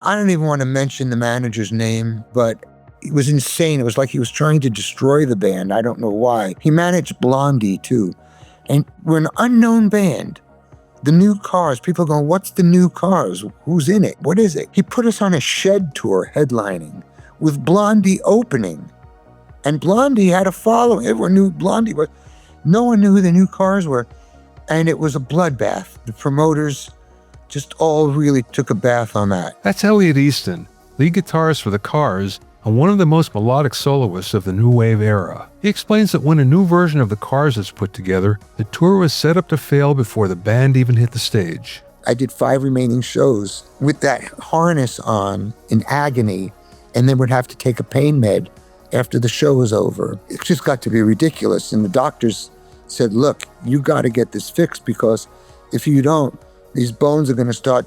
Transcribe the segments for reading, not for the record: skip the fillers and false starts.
I don't even want to mention the manager's name, but it was insane. It was like he was trying to destroy the band. I don't know why. He managed Blondie too. And we're an unknown band. The New Cars, people going, what's the New Cars? Who's in it? What is it? He put us on a Shed tour headlining with Blondie opening. And Blondie had a following. Everyone knew Blondie was. No one knew who the New Cars were. And it was a bloodbath. The promoters just all really took a bath on that. That's Elliot Easton, lead guitarist for the Cars and one of the most melodic soloists of the New Wave era. He explains that when a new version of the Cars is put together, the tour was set up to fail before the band even hit the stage. I did 5 remaining shows with that harness on in agony, and then would have to take a pain med after the show was over. It just got to be ridiculous. And the doctors said, look, you got to get this fixed, because if you don't, these bones are going to start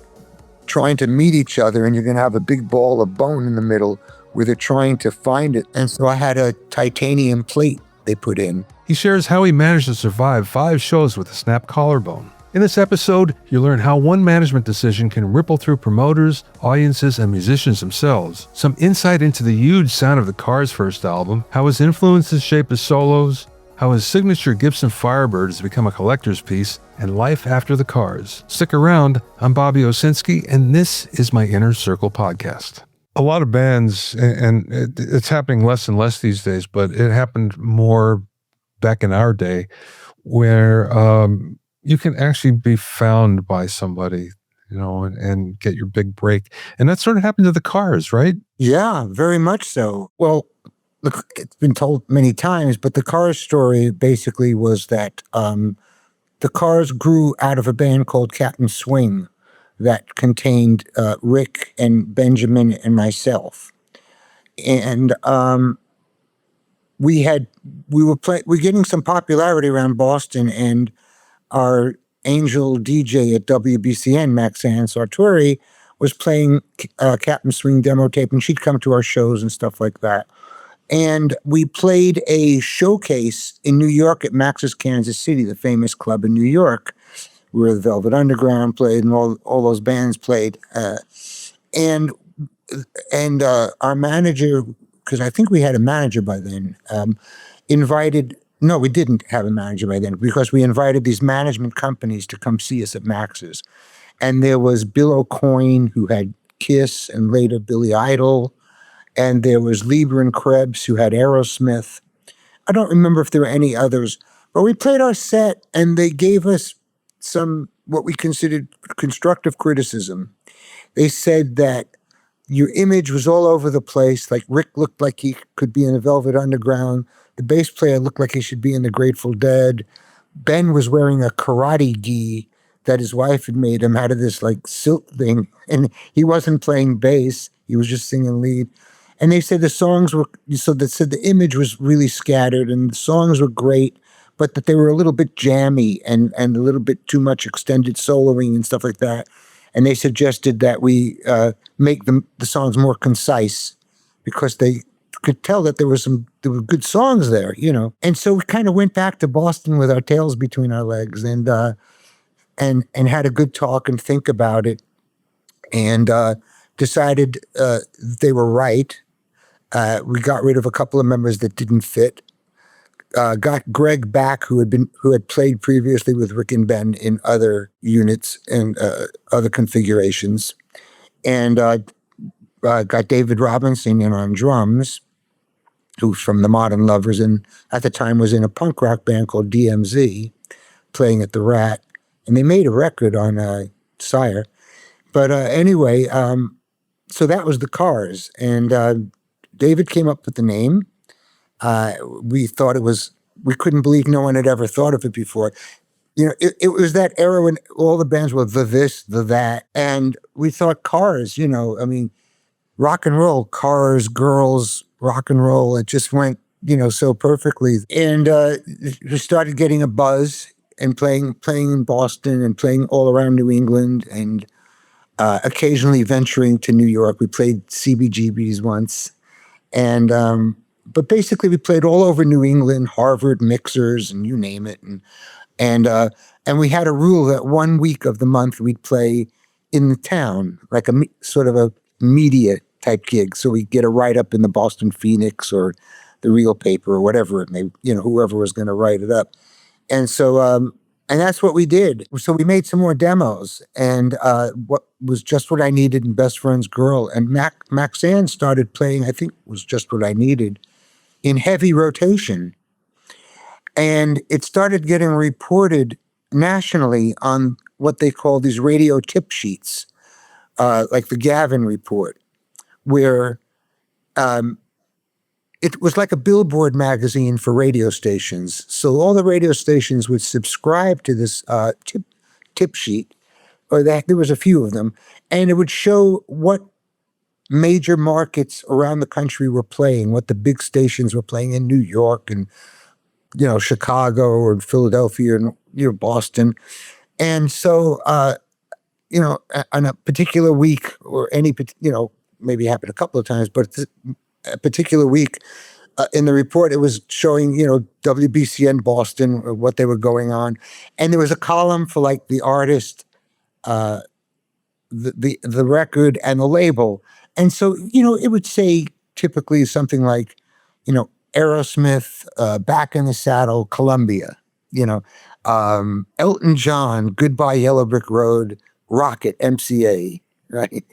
trying to meet each other, and you're going to have a big ball of bone in the middle where they're trying to find it. And so I had a titanium plate they put in. He shares how he managed to survive 5 shows with a snapped collarbone. In this episode, you learn how one management decision can ripple through promoters, audiences, and musicians themselves, some insight into the huge sound of the Cars' first album, how his influences shape his solos, how his signature Gibson Firebird has become a collector's piece, and life after the Cars. Stick around. I'm Bobby Owsinski, and this is my Inner Circle podcast. A lot of bands, and it's happening less and less these days, but it happened more back in our day, where you can actually be found by somebody, and get your big break. And that sort of happened to the Cars, right? Yeah, very much so. Well, look, it's been told many times, but the Cars story basically was that the Cars grew out of a band called Captain Swing that contained Rick and Benjamin and myself. And we're getting some popularity around Boston, and our angel DJ at WBCN, Maxanne Sartori, was playing Captain Swing demo tape, and she'd come to our shows and stuff like that. And we played a showcase in New York at Max's Kansas City, the famous club in New York, where the Velvet Underground played and all those bands played. And our manager, because I think we had a manager by then, we didn't have a manager by then, because we invited these management companies to come see us at Max's. And there was Bill O'Coin, who had Kiss and later Billy Idol. And there was Lieber and Krebs, who had Aerosmith. I don't remember if there were any others, but we played our set, and they gave us some, what we considered constructive criticism. They said that your image was all over the place. Like Rick looked like he could be in the Velvet Underground. The bass player looked like he should be in the Grateful Dead. Ben was wearing a karate gi that his wife had made him out of this like silk thing. And he wasn't playing bass. He was just singing lead. And they said the songs were, so they said the image was really scattered and the songs were great, but that they were a little bit jammy and a little bit too much extended soloing and stuff like that. And they suggested that we make the songs more concise, because they could tell that there were good songs there, And so we kind of went back to Boston with our tails between our legs and had a good talk and think about it, and decided they were right. We got rid of a couple of members that didn't fit. Got Greg back, who had played previously with Rick and Ben in other units and other configurations, and got David Robinson in on drums, who's from the Modern Lovers, and at the time was in a punk rock band called DMZ, playing at the Rat, and they made a record on Sire. But anyway, so that was the Cars, and David came up with the name. We thought we couldn't believe no one had ever thought of it before. It was that era when all the bands were the this, the that, and we thought Cars, rock and roll, cars, girls, rock and roll. It just went, so perfectly. And we started getting a buzz and playing in Boston and playing all around New England, and occasionally venturing to New York. We played CBGB's once. And but basically we played all over New England, Harvard, mixers, and you name it. And we had a rule that 1 week of the month we'd play in the town, like a sort of a media type gig. So we get a write up in the Boston Phoenix or the Real Paper or whatever it may, whoever was going to write it up. And so, and that's what we did. So we made some more demos, and what was Just What I Needed and Best Friend's Girl. And Maxan started playing, I think it was Just What I Needed, in heavy rotation. And it started getting reported nationally on what they call these radio tip sheets, like the Gavin report, where it was like a billboard magazine for radio stations. So all the radio stations would subscribe to this tip sheet, or there was a few of them, and it would show what major markets around the country were playing, what the big stations were playing in New York and Chicago or Philadelphia and Boston. And so on a particular week, or any maybe happened a couple of times, but a particular week in the report, it was showing WBCN Boston, or what they were going on, and there was a column for like the artist, the record, and the label. And so it would say typically something like Aerosmith, Back in the Saddle, Columbia, Elton John, Goodbye Yellow Brick Road, Rocket, MCA, right?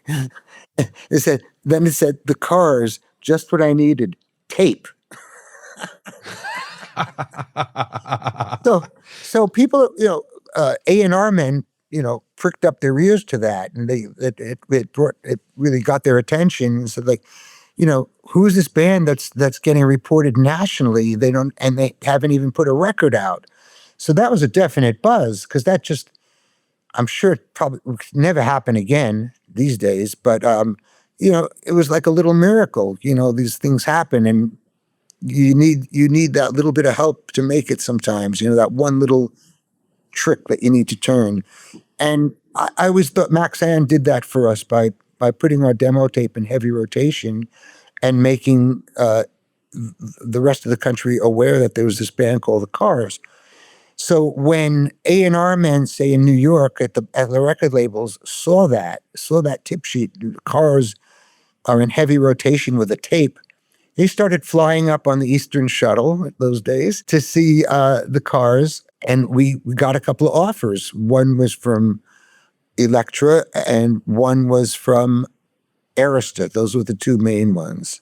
It said The Cars, Just What I Needed, tape. So people, A&R men, pricked up their ears to that, and it really got their attention. And so like, who's this band that's getting reported nationally? They haven't even put a record out. So that was a definite buzz, because that just, I'm sure it probably would never happen again these days, but it was like a little miracle. These things happen, and you need that little bit of help to make it sometimes, that one little trick that you need to turn. And I always thought Maxan did that for us by putting our demo tape in heavy rotation and making the rest of the country aware that there was this band called The Cars. So when A&R men, say in New York at the record labels, saw that tip sheet, The Cars are in heavy rotation with a tape, they started flying up on the Eastern Shuttle those days to see The Cars. And we got a couple of offers. One was from Elektra and one was from Arista. Those were the two main ones.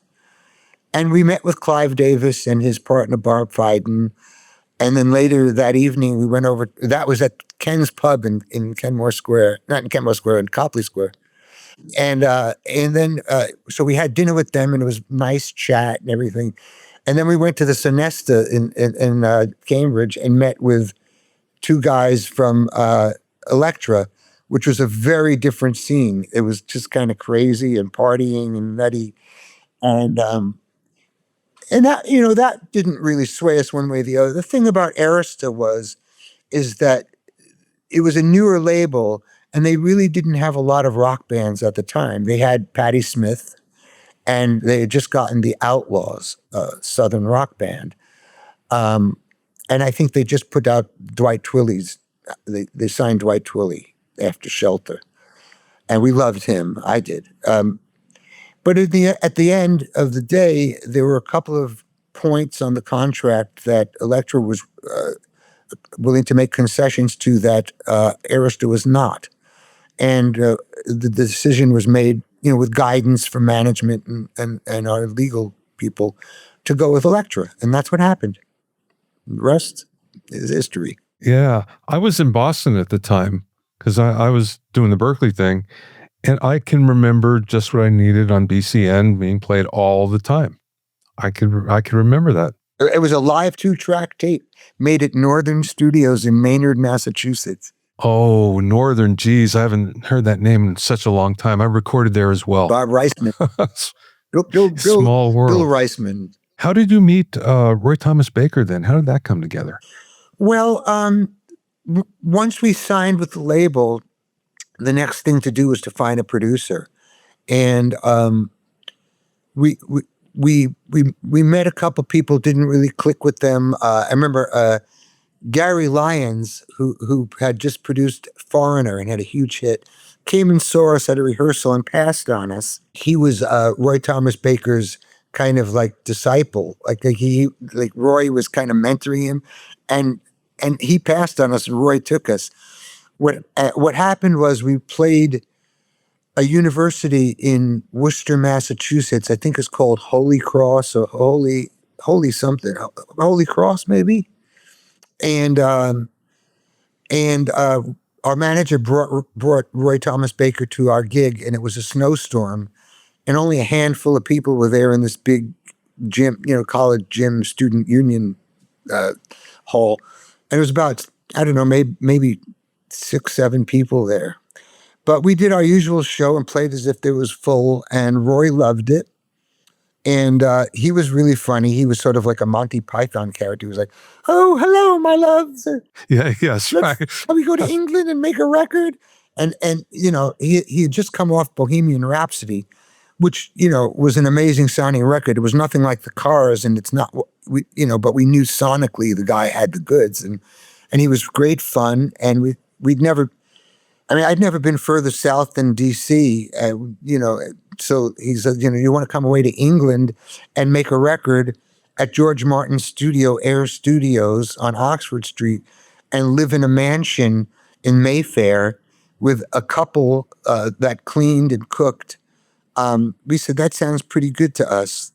And we met with Clive Davis and his partner, Barb Fiden. And then later that evening, we went over, that was at Ken's Pub in Kenmore Square, not in Kenmore Square, in Copley Square. And then, so we had dinner with them, and it was nice chat and everything. And then we went to the Sonesta in Cambridge and met with two guys from Elektra, which was a very different scene. It was just kind of crazy and partying and nutty. And that, that didn't really sway us one way or the other. The thing about Arista is that it was a newer label, and they really didn't have a lot of rock bands at the time. They had Patti Smith, and they had just gotten the Outlaws, Southern rock band. And I think they just put out Dwight Twilley's. They signed Dwight Twilley after Shelter, and we loved him. I did. But at the end of the day, there were a couple of points on the contract that Elektra was willing to make concessions to that Arista was not. And the decision was made, with guidance from management and our legal people, to go with Elektra. And that's what happened. The rest is history. Yeah. I was in Boston at the time because I was doing the Berkeley thing. And I can remember Just What I Needed on BCN being played all the time. I can remember that. It was a live 2-track tape made at Northern Studios in Maynard, Massachusetts. Oh, Northern. Geez, I haven't heard that name in such a long time. I recorded there as well. Bob Reisman. Small world. Bill Reisman. How did you meet Roy Thomas Baker then? How did that come together? Well, once we signed with the label, the next thing to do was to find a producer. And we met a couple people, didn't really click with them. I remember Gary Lyons, who had just produced Foreigner and had a huge hit, came and saw us at a rehearsal and passed on us. He was Roy Thomas Baker's kind of like disciple. Like Roy was kind of mentoring him, and he passed on us, and Roy took us. What happened was we played a university in Worcester, Massachusetts. I think it's called Holy Cross or Holy something, Holy Cross maybe. And our manager brought Roy Thomas Baker to our gig, and it was a snowstorm, and only a handful of people were there in this big gym, college gym, student union hall, and it was about, I don't know, maybe 6, 7 people there. But we did our usual show and played as if it was full, and Roy loved it. And he was really funny. He was sort of like a Monty Python character. He was like, "Oh, hello, my loves. Yes, right. Shall we go to England and make a record?" And he had just come off Bohemian Rhapsody, which, was an amazing sounding record. It was nothing like the Cars, and it's not, but we knew sonically the guy had the goods, and he was great fun. And I'd never been further south than DC, so he said, you want to come away to England and make a record at George Martin's studio, Air Studios on Oxford Street, and live in a mansion in Mayfair with a couple that cleaned and cooked. We said, that sounds pretty good to us.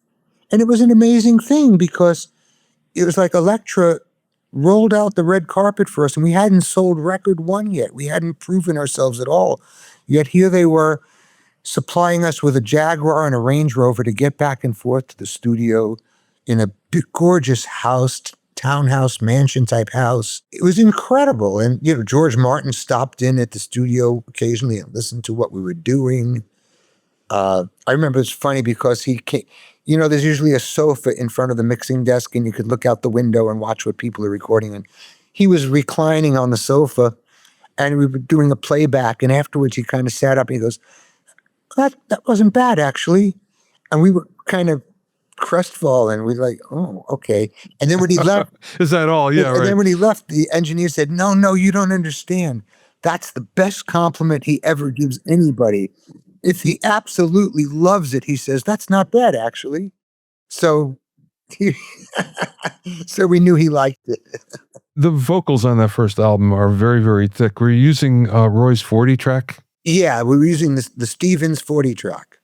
And it was an amazing thing because it was like Elektra rolled out the red carpet for us, and we hadn't sold record one yet. We hadn't proven ourselves at all. Yet here they were supplying us with a Jaguar and a Range Rover to get back and forth to the studio in a big, gorgeous house, townhouse, mansion type house. It was incredible. And, George Martin stopped in at the studio occasionally and listened to what we were doing. I remember it's funny because he came, there's usually a sofa in front of the mixing desk, and you could look out the window and watch what people are recording. And he was reclining on the sofa, and we were doing a playback. And afterwards, he kind of sat up and he goes, that wasn't bad, actually. And we were kind of crestfallen. We were like, oh, okay. And then when he left, Is that all? Yeah, and right. then when he left, the engineer said, no, you don't understand. That's the best compliment he ever gives anybody. If he absolutely loves it, he says, that's not bad, actually. So, so we knew he liked it. The vocals on that first album are very, very thick. Were you using Roy's 40 track? Yeah, we were using the Stevens 40 track,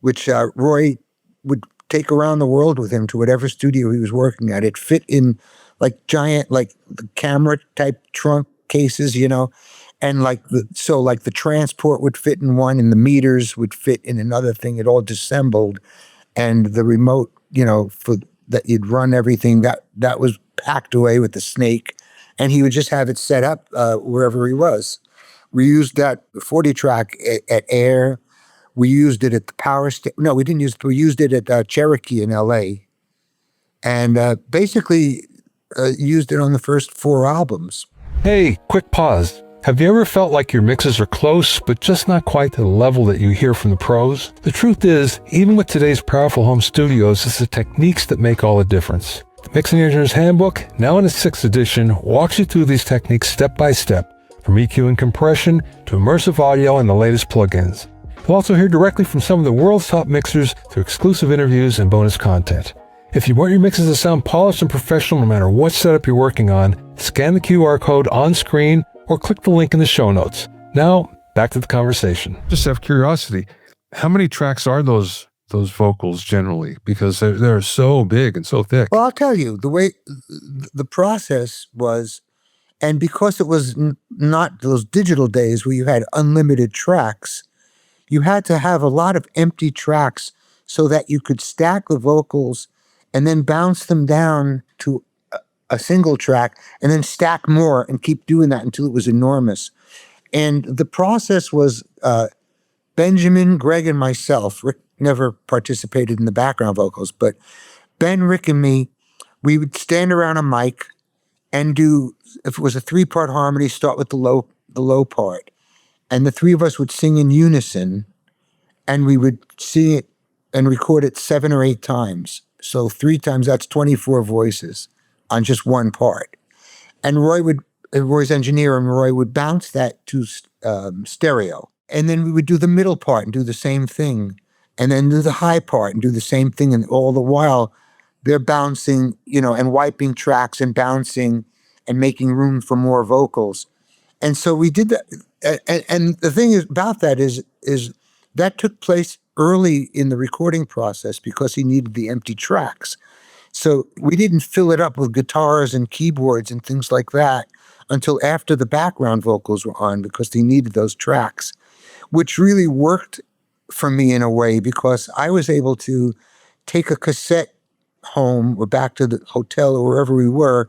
which Roy would take around the world with him to whatever studio he was working at. It fit in like giant, like the camera type trunk cases, and like the transport would fit in one, and the meters would fit in another thing. It all disassembled, and the remote, for that you'd run everything that was packed away with the snake, and he would just have it set up wherever he was. We used that 40 track at Air. We used it at the Power Station. No, we didn't use it. We used it at Cherokee in LA, and basically used it on the first 4 albums. Hey, quick pause. Have you ever felt like your mixes are close, but just not quite to the level that you hear from the pros? The truth is, even with today's powerful home studios, it's the techniques that make all the difference. The Mixing Engineer's Handbook, now in its 6th edition, walks you through these techniques step by step, from EQ and compression to immersive audio and the latest plugins. You'll also hear directly from some of the world's top mixers through exclusive interviews and bonus content. If you want your mixes to sound polished and professional no matter what setup you're working on, scan the QR code on screen or click the link in the show notes. Now, back to the conversation. Just out of curiosity, how many tracks are those vocals generally? Because they're so big and so thick. Well, I'll tell you, the way the process was, and because it was not those digital days where you had unlimited tracks, you had to have a lot of empty tracks so that you could stack the vocals and then bounce them down to a single track and then stack more and keep doing that until it was enormous. And the process was Benjamin, Greg, and myself. Rick never participated in the background vocals, but Ben, Rick, and me, we would stand around a mic and do, if it was a 3-part harmony, start with the low part. And the 3 of us would sing in unison, and we would sing it and record it 7 or 8 times. So 3 times, that's 24 voices on just one part. And Roy's engineer, and Roy would bounce that to stereo. And then we would do the middle part and do the same thing, and then do the high part and do the same thing. And all the while, they're bouncing, and wiping tracks and bouncing and making room for more vocals. And so we did that. And the thing is about that is that took place early in the recording process because he needed the empty tracks. So we didn't fill it up with guitars and keyboards and things like that until after the background vocals were on, because he needed those tracks, which really worked for me in a way, because I was able to take a cassette home or back to the hotel or wherever we were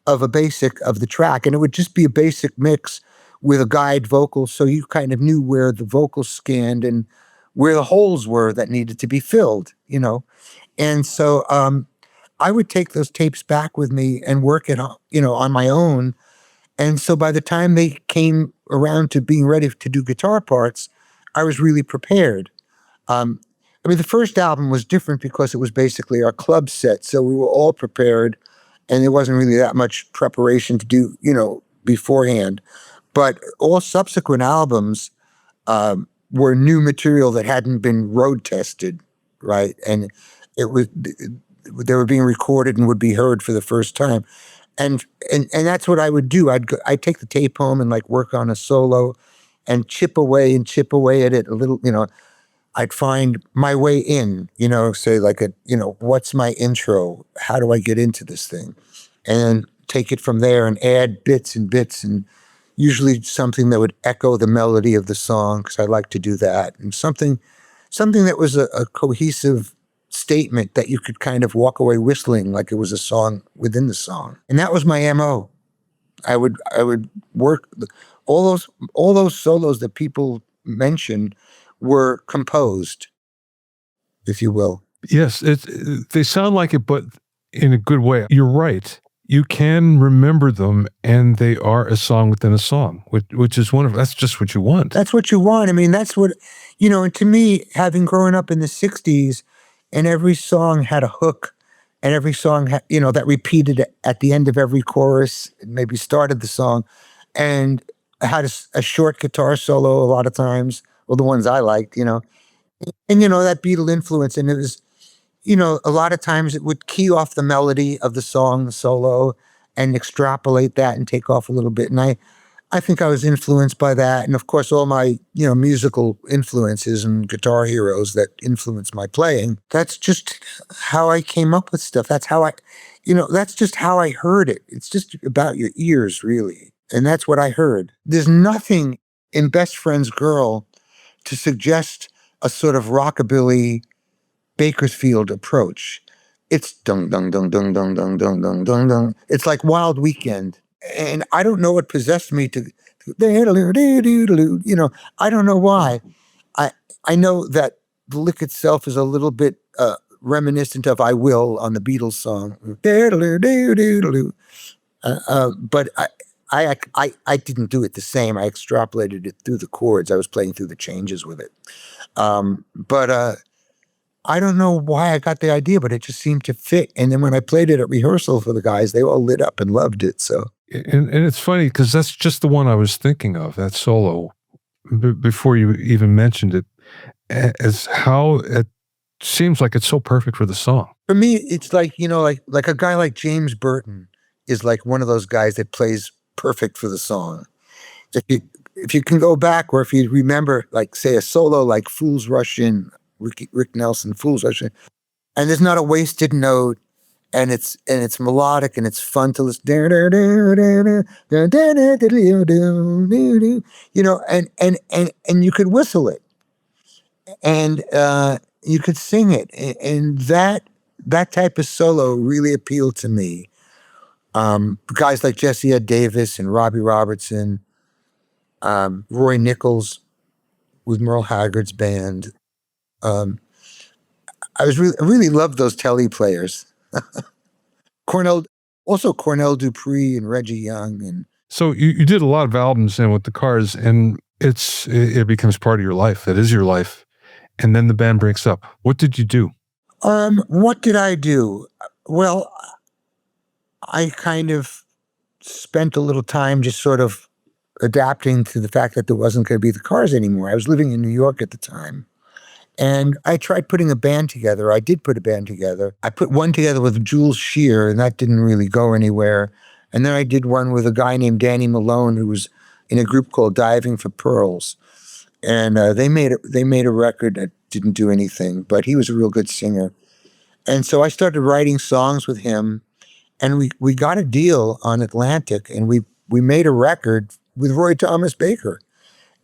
of a basic of the track, and it would just be a basic mix with a guide vocal, so you kind of knew where the vocals scanned and where the holes were that needed to be filled. And so I would take those tapes back with me and work it on my own. And so by the time they came around to being ready to do guitar parts, I was really prepared. The first album was different because it was basically our club set, so we were all prepared, and there wasn't really that much preparation to do, beforehand. But all subsequent albums were new material that hadn't been road tested, right? And they were being recorded and would be heard for the first time. And that's what I would do. I'd take the tape home and work on a solo and chip away at it a little, I'd find my way in, say what's my intro? How do I get into this thing? And then take it from there and add bits and usually something that would echo the melody of the song, because I like to do that. And something that was a cohesive statement that you could kind of walk away whistling like it was a song within the song. And that was my MO. I would work all those solos that people mention were composed, if you will. Yes, they sound like it, but in a good way. You're right. You can remember them, and they are a song within a song, which is wonderful. That's just what you want. That's what you want. That's what, and to me, having grown up in the 60s, and every song had a hook, and every song had, that repeated at the end of every chorus, maybe started the song, and had a short guitar solo a lot of times, well, the ones I liked, and, that Beatle influence. And it was, a lot of times it would key off the melody of the song, the solo, and extrapolate that and take off a little bit. And I think I was influenced by that. And of course, all my, musical influences and guitar heroes that influenced my playing. That's just how I came up with stuff. That's how that's just how I heard it. It's just about your ears, really. And that's what I heard. There's nothing in Best Friend's Girl to suggest a sort of rockabilly Bakersfield approach. It's dung dung dung dung dung dung dung dung dung dung. It's like Wild Weekend. And I don't know what possessed me to, I don't know why. I know that the lick itself is a little bit reminiscent of "I Will" on the Beatles song. But I didn't do it the same. I extrapolated it through the chords. I was playing through the changes with it. But I don't know why I got the idea, but it just seemed to fit. And then when I played it at rehearsal for the guys, they all lit up and loved it. So, and it's funny because that's just the one I was thinking of, that solo, before you even mentioned it, as how it seems like it's so perfect for the song. For me, it's like a guy like James Burton is like one of those guys that plays perfect for the song. If you can go back, or if you remember, say a solo like "Fools Rush In," Rick Nelson, "Fools Rush In," and there's not a wasted note, and it's melodic and it's fun to listen. And you could whistle it, and you could sing it, and that type of solo really appealed to me. Guys like Jesse Ed Davis and Robbie Robertson, Roy Nichols with Merle Haggard's band. I really loved those Telly players. Cornell Dupree and Reggie Young. And so you did a lot of albums then with the Cars, and it becomes part of your life. It is your life. And then the band breaks up. What did you do? What did I do? Well, I kind of spent a little time just sort of adapting to the fact that there wasn't going to be the Cars anymore. I was living in New York at the time. And I tried putting a band together. I did put a band together. I put one together with Jules Shear, and that didn't really go anywhere. And then I did one with a guy named Danny Malone, who was in a group called Diving for Pearls. And they made a record that didn't do anything, but he was a real good singer. And so I started writing songs with him, and we got a deal on Atlantic, and we made a record with Roy Thomas Baker.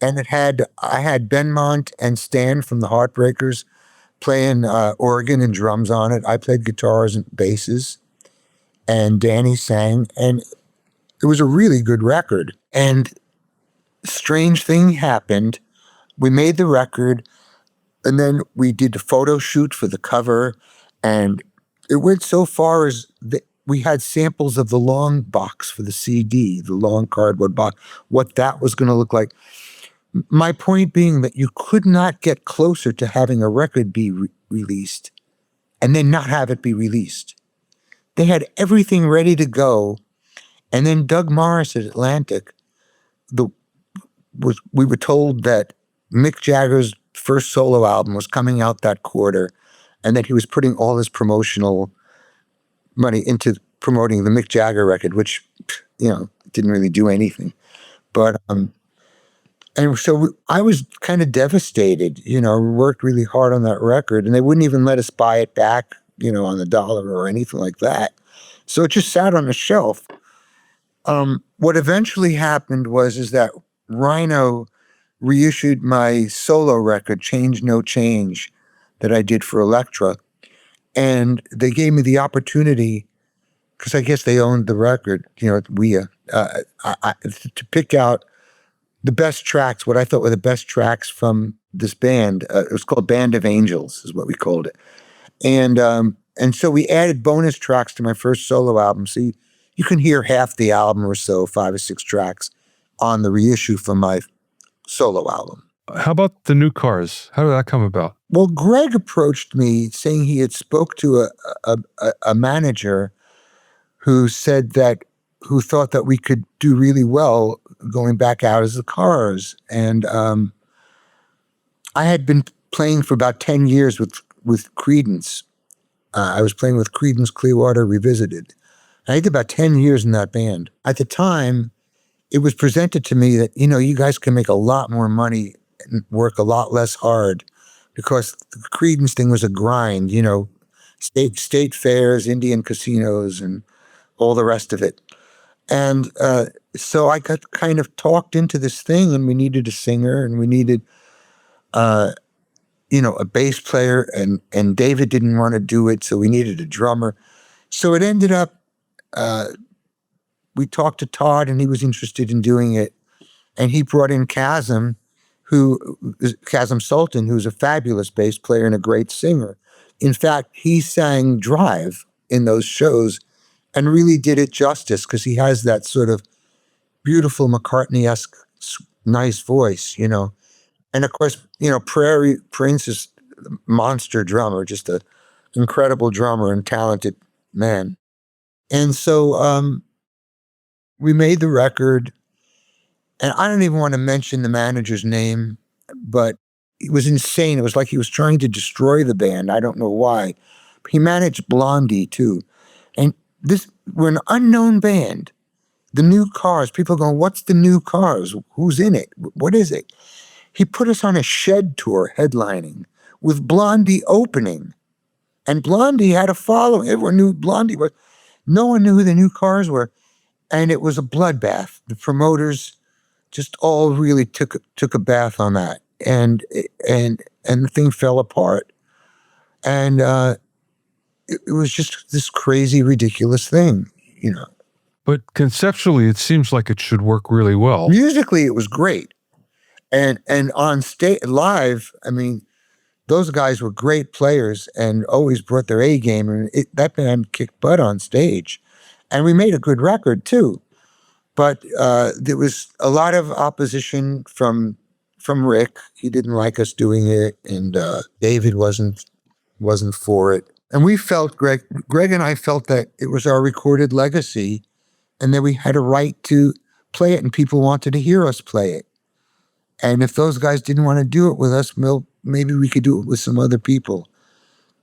And I had Benmont and Stan from the Heartbreakers playing organ and drums on it. I played guitars and basses, and Danny sang, and it was a really good record. And strange thing happened. We made the record, and then we did a photo shoot for the cover, and it went so far as we had samples of the long box for the CD, the long cardboard box, what that was going to look like. My point being that you could not get closer to having a record be released and then not have it be released. They had everything ready to go. And then Doug Morris at Atlantic, we were told that Mick Jagger's first solo album was coming out that quarter, and that he was putting all his promotional money into promoting the Mick Jagger record, which, didn't really do anything. But, and so I was kind of devastated, we worked really hard on that record, and they wouldn't even let us buy it back, on the dollar or anything like that. So it just sat on a shelf. What eventually happened is that Rhino reissued my solo record, Change No Change, that I did for Elektra. And they gave me the opportunity, because I guess they owned the record, to pick out the best tracks, what I thought were the best tracks from this band. It was called Band of Angels, is what we called it. And so we added bonus tracks to my first solo album. So you can hear half the album or so, 5 or 6 tracks, on the reissue from my solo album. How about the new Cars? How did that come about? Well, Greg approached me saying he had spoke to a manager who thought that we could do really well going back out as the Cars. And I had been playing for about 10 years with Creedence. I was playing with Creedence Clearwater Revisited. I did about 10 years in that band. At the time, it was presented to me that, you guys can make a lot more money and work a lot less hard, because the Creedence thing was a grind, state fairs, Indian casinos, and all the rest of it. And so I got kind of talked into this thing, and we needed a singer, and we needed, a bass player, and David didn't want to do it, so we needed a drummer. So it ended up, we talked to Todd, and he was interested in doing it. And he brought in Chasm Sultan, who's a fabulous bass player and a great singer. In fact, he sang Drive in those shows and really did it justice, because he has that sort of beautiful McCartney-esque nice voice, And of course, Prairie Prince is a monster drummer, just an incredible drummer and talented man. And so we made the record, and I don't even want to mention the manager's name, but it was insane. It was like he was trying to destroy the band. I don't know why. He managed Blondie too. And we're an unknown band. The New Cars, people going, what's the New Cars? Who's in it? What is it? He put us on a Shed tour headlining with Blondie opening. And Blondie had a following. Everyone knew Blondie was. No one knew who the New Cars were. And it was a bloodbath. The promoters just all really took a bath on that. And the thing fell apart. And it was just this crazy, ridiculous thing, But conceptually, it seems like it should work really well. Musically, it was great. And on stage, live, those guys were great players and always brought their A game. And that band kicked butt on stage. And we made a good record, too. But there was a lot of opposition from Rick. He didn't like us doing it. And David wasn't for it. And we felt, Greg and I felt that it was our recorded legacy, and that we had a right to play it, and people wanted to hear us play it. And if those guys didn't want to do it with us, well, maybe we could do it with some other people.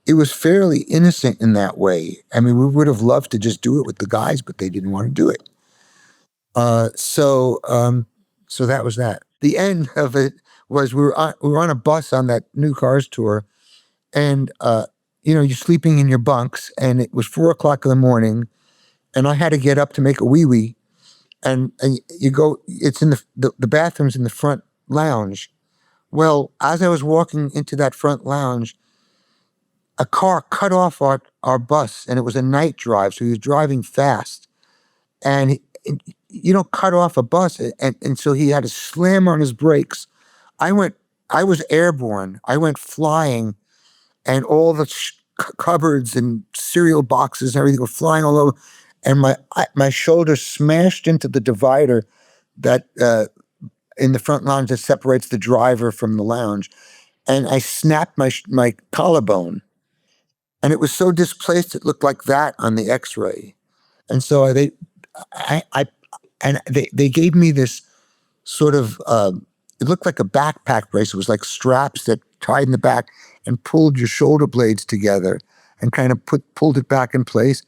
It was fairly innocent in that way. I mean, we would have loved to just do it with the guys, but they didn't want to do it. So that was that. The end of it was we were on a bus on that New Cars tour, and you're sleeping in your bunks, and it was 4:00 in the morning, and I had to get up to make a wee-wee, and you go. It's in the bathroom's in the front lounge. Well, as I was walking into that front lounge, a car cut off our bus, and it was a night drive, so he was driving fast, and you don't cut off a bus, and so he had to slam on his brakes. I was airborne. I went flying, and all the cupboards and cereal boxes and everything were flying all over, and my shoulder smashed into the divider that in the front lounge that separates the driver from the lounge, and I snapped my collarbone, and it was so displaced it looked like that on the X-ray, and so they gave me this sort of it looked like a backpack brace. It was like straps that tied in the back and pulled your shoulder blades together and kind of pulled it back in place.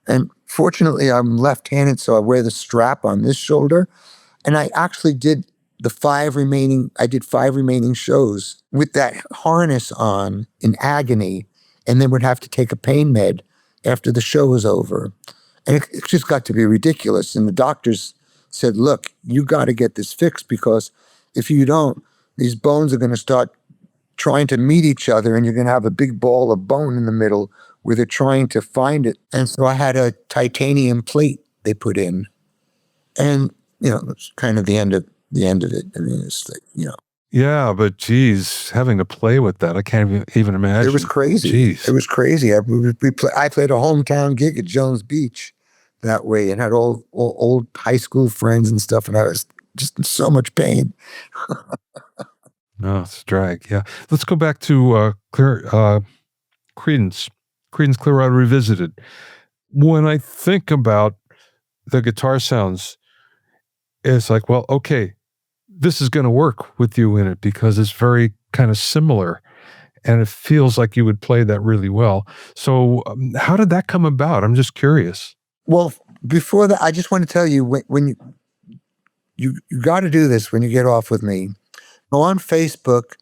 And fortunately, I'm left-handed, so I wear the strap on this shoulder. And I actually did five remaining shows with that harness on in agony, and then would have to take a pain med after the show was over. And it just got to be ridiculous. And the doctors said, look, you got to get this fixed, because if you don't, these bones are going to start trying to meet each other, and you're going to have a big ball of bone in the middle where they're trying to find it. And so I had a titanium plate they put in, and it's kind of the end of it. I mean, it's like, Yeah, but geez, having to play with that, I can't even imagine. It was crazy. Jeez. It was crazy. I played a hometown gig at Jones Beach that way, and had all old high school friends and stuff, and I was just in so much pain. No, it's a drag. Yeah. Let's go back to Creedence Clearwater Revisited. When I think about the guitar sounds, it's like, well, okay, this is going to work with you in it because it's very kind of similar, and it feels like you would play that really well. So how did that come about? I'm just curious. Well, before that, I just want to tell you, when you got to do this when you get off with me. Go on Facebook,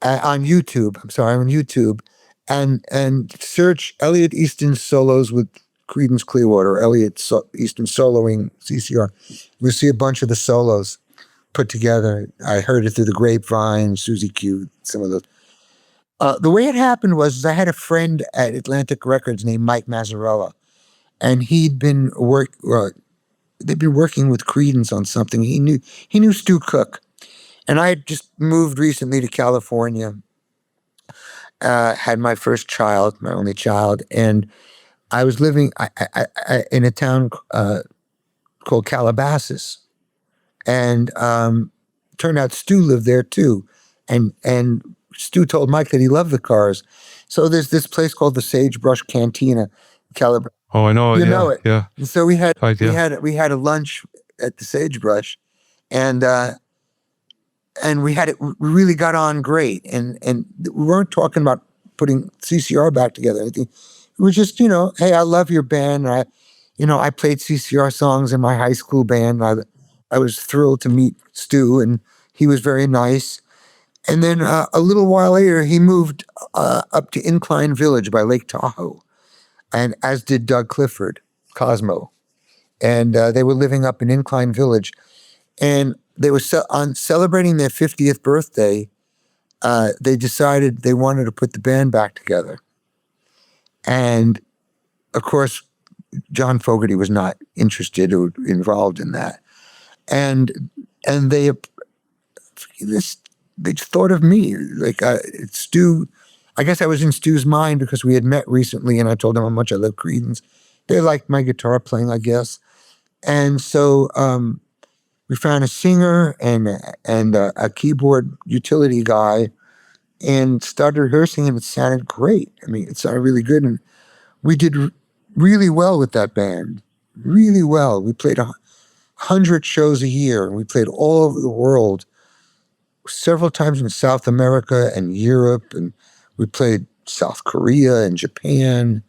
on YouTube, and search Elliot Easton solos with Creedence Clearwater, Elliot Easton soloing CCR. You'll see a bunch of the solos put together. I heard it through the grapevine, Susie Q, some of those. The way it happened was I had a friend at Atlantic Records named Mike Mazzarella, and they'd been working with Creedence on something. He knew Stu Cook, and I had just moved recently to California, had my first child, my only child, and I was living in a town called Calabasas, and turned out Stu lived there too, and Stu told Mike that he loved the Cars, so there's this place called the Sagebrush Cantina, Calabasas. Oh, I know it. You know it. Yeah. And so we had a lunch at the Sagebrush, and we really got on great, and we weren't talking about putting CCR back together or anything. It was just, hey, I love your band. I played CCR songs in my high school band. I was thrilled to meet Stu, and he was very nice. And then a little while later, he moved up to Incline Village by Lake Tahoe, and as did Doug Clifford, Cosmo. And they were living up in Incline Village. And they were on celebrating their 50th birthday. They decided they wanted to put the band back together. And of course, John Fogerty was not interested or involved in that. And they just thought of me, like Stu. I guess I was in Stu's mind because we had met recently, and I told them how much I love Creedence. They liked my guitar playing, I guess. And so we found a singer and a keyboard utility guy, and started rehearsing, and it sounded great. I mean, it sounded really good, and we did really well with that band. Really well. We played 100 shows a year, and we played all over the world, several times in South America and Europe, and we played South Korea and Japan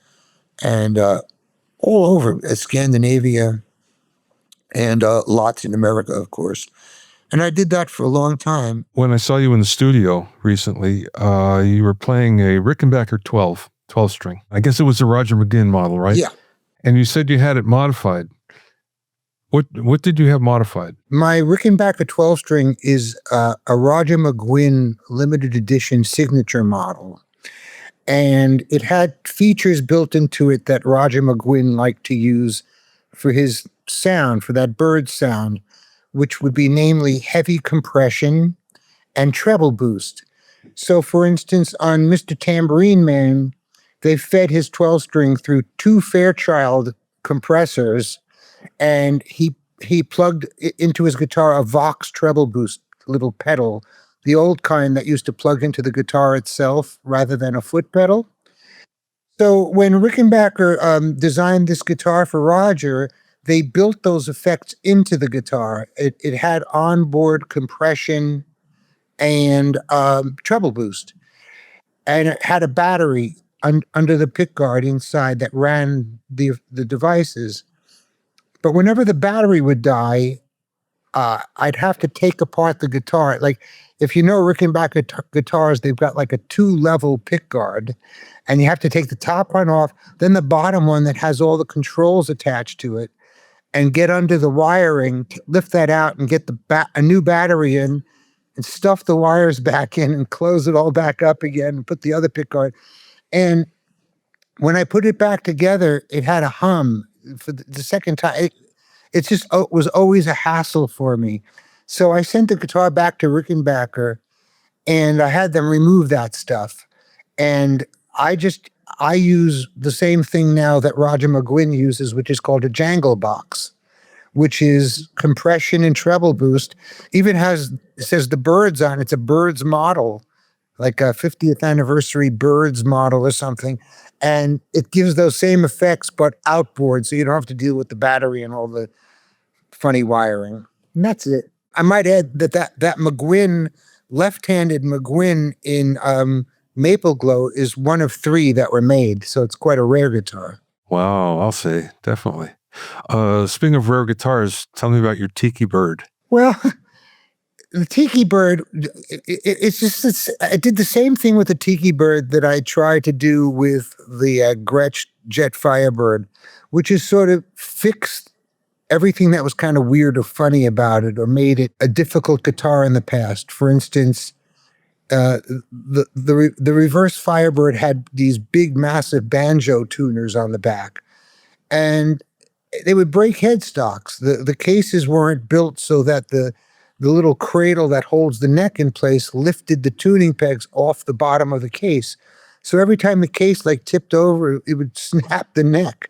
and all over Scandinavia and Latin America, of course. And I did that for a long time. When I saw you in the studio recently, you were playing a Rickenbacker 12 string. I guess it was a Roger McGuinn model, right? Yeah. And you said you had it modified. What did you have modified? My Rickenbacker 12 string is a Roger McGuinn limited edition signature model. And it had features built into it that Roger McGuinn liked to use for his sound, for that bird sound, which would be namely heavy compression and treble boost. So, for instance, on Mr. Tambourine Man, they fed his 12 string through 2 Fairchild compressors, and he plugged into his guitar a Vox treble boost little pedal, the old kind that used to plug into the guitar itself rather than a foot pedal. So when Rickenbacker designed this guitar for Roger, they built those effects into the guitar. It had onboard compression and treble boost, and it had a battery under the pickguard inside that ran the devices. But whenever the battery would die, I'd have to take apart the guitar. Like, if you know Rickenbacker guitars, they've got like a 2-level pickguard, and you have to take the top one off, then the bottom one that has all the controls attached to it, and get under the wiring, lift that out, and get a new battery in, and stuff the wires back in, and close it all back up again, and put the other pickguard. And when I put it back together, it had a hum for the second time. It just was always a hassle for me. So I sent the guitar back to Rickenbacker, and I had them remove that stuff. And I use the same thing now that Roger McGuinn uses, which is called a Jangle box, which is compression and treble boost. Even it says the Birds on it. It's a Birds model, like a 50th anniversary Birds model or something. And it gives those same effects, but outboard, so you don't have to deal with the battery and all the funny wiring. And that's it. I might add that McGuinn, left-handed McGuinn in Maple Glow is one of 3 that were made, so it's quite a rare guitar. Wow, I'll say, definitely. Speaking of rare guitars, tell me about your Tikibird. Well, the Tikibird, I did the same thing with the Tikibird that I tried to do with the Gretsch Jet Firebird, which is sort of fixed everything that was kind of weird or funny about it, or made it a difficult guitar in the past. For instance, the reverse Firebird had these big, massive banjo tuners on the back, and they would break headstocks. The cases weren't built so that the little cradle that holds the neck in place lifted the tuning pegs off the bottom of the case. So every time the case like tipped over, it would snap the neck.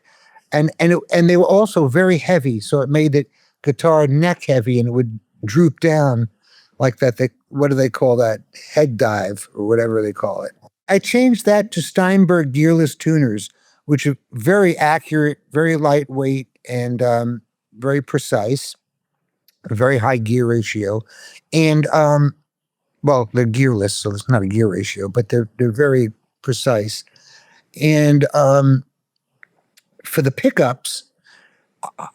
And they were also very heavy, so it made the guitar neck heavy, and it would droop down like that. What do they call that? Head dive, or whatever they call it. I changed that to Steinberg gearless tuners, which are very accurate, very lightweight, and very precise, a very high gear ratio. And well, they're gearless, so it's not a gear ratio, but they're very precise. And for the pickups,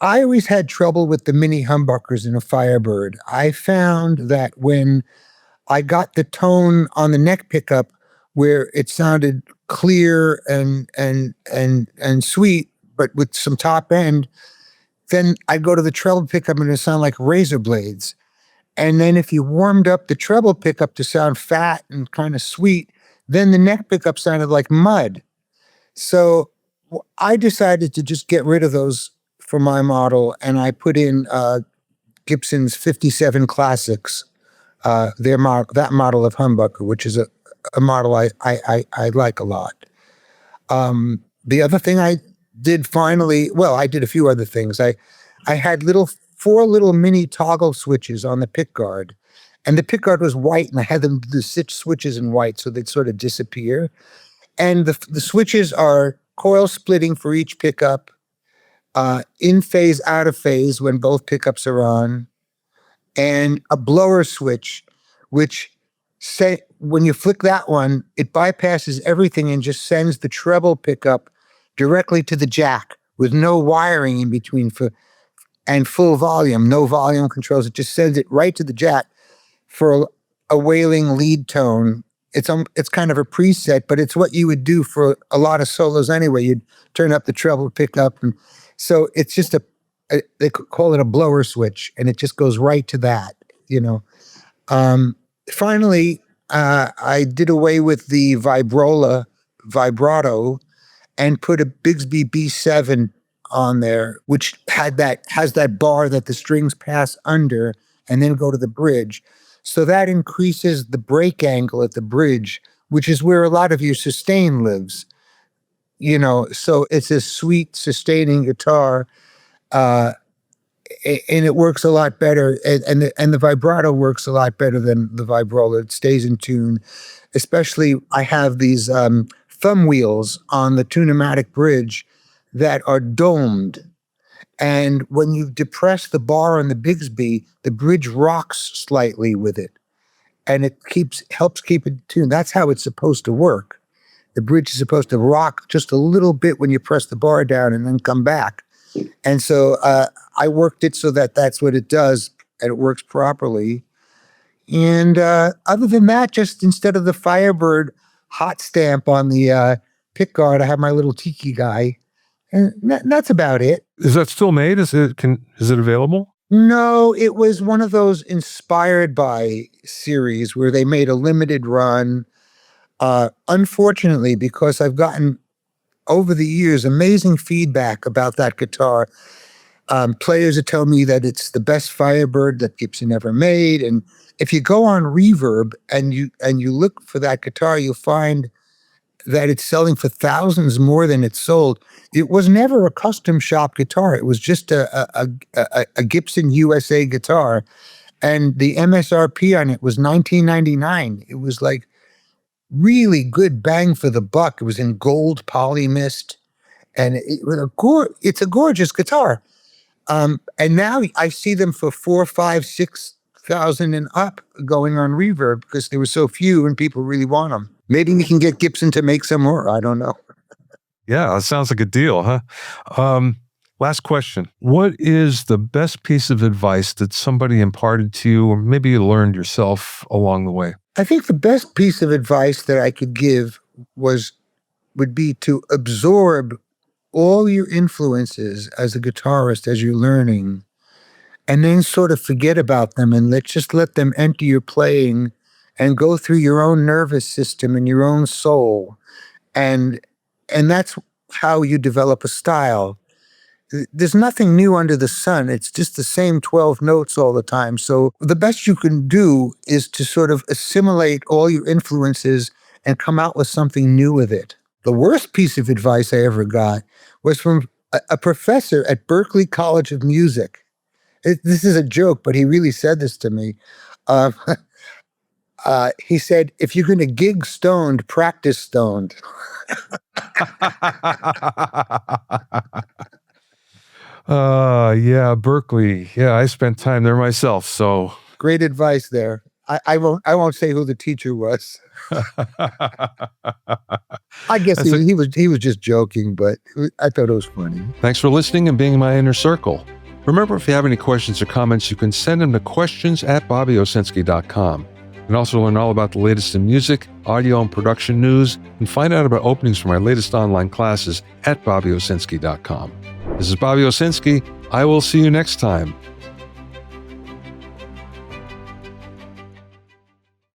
I always had trouble with the mini humbuckers in a Firebird. I found that when I got the tone on the neck pickup where it sounded clear and sweet, but with some top end, then I'd go to the treble pickup and it sounded like razor blades. And then if you warmed up the treble pickup to sound fat and kind of sweet, then the neck pickup sounded like mud. So I decided to just get rid of those for my model, and I put in Gibson's 57 Classics, that model of humbucker, which is a model I like a lot. The other thing I did finally, well, I did a few other things. I had 4 little mini toggle switches on the pickguard, and the pickguard was white, and I had the 6 switches in white, so they'd sort of disappear. And the switches are coil splitting for each pickup, in phase, out of phase when both pickups are on, and a blower switch, which when you flick that one, it bypasses everything and just sends the treble pickup directly to the jack with no wiring in between and full volume, no volume controls. It just sends it right to the jack for a wailing lead tone. It's kind of a preset, but it's what you would do for a lot of solos anyway. You'd turn up the treble pickup, and so it's just they call it a blower switch, and it just goes right to that. Finally, I did away with the vibrato and put a Bigsby B7 on there, which has that bar that the strings pass under and then go to the bridge. So that increases the break angle at the bridge, which is where a lot of your sustain lives. So it's a sweet sustaining guitar, and it works a lot better. And the vibrato works a lot better than the vibrola. It stays in tune. Especially, I have these thumb wheels on the Tune-o-matic bridge that are domed. And when you depress the bar on the Bigsby, the bridge rocks slightly with it. And it helps keep it tuned. That's how it's supposed to work. The bridge is supposed to rock just a little bit when you press the bar down and then come back. And so I worked it so that's what it does, and it works properly. And other than that, just instead of the Firebird hot stamp on the pickguard, I have my little tiki guy. And that's about it. Is that still made? Is it available? No, it was one of those inspired by series where they made a limited run. Unfortunately, because I've gotten over the years amazing feedback about that guitar. Players that tell me that it's the best Firebird that Gibson ever made. And if you go on Reverb and you look for that guitar, you'll find that it's selling for thousands more than it's sold. It was never a custom shop guitar. It was just a Gibson USA guitar. And the MSRP on it was $19.99. It was like really good bang for the buck. It was in gold polymist. And it's a gorgeous guitar. And now I see them for $4,000, $5,000, $6,000 and up going on Reverb because there were so few and people really want them. Maybe we can get Gibson to make some more. I don't know. Yeah, that sounds like a deal, huh? Last question. What is the best piece of advice that somebody imparted to you, or maybe you learned yourself along the way? I think the best piece of advice that I could give would be to absorb all your influences as a guitarist as you're learning, and then sort of forget about them and let them enter your playing and go through your own nervous system and your own soul. And that's how you develop a style. There's nothing new under the sun. It's just the same 12 notes all the time. So the best you can do is to sort of assimilate all your influences and come out with something new with it. The worst piece of advice I ever got was from a professor at Berklee College of Music. This is a joke, but he really said this to me. He said, if you're going to gig stoned, practice stoned. Yeah, Berklee. Yeah, I spent time there myself, so. Great advice there. I won't say who the teacher was. I guess he was just joking, but I thought it was funny. Thanks for listening and being in my inner circle. Remember, if you have any questions or comments, you can send them to questions@bobbyowsinski.com. You can also learn all about the latest in music, audio, and production news, and find out about openings for my latest online classes at bobbyowsinski.com. This is Bobby Owsinski. I will see you next time.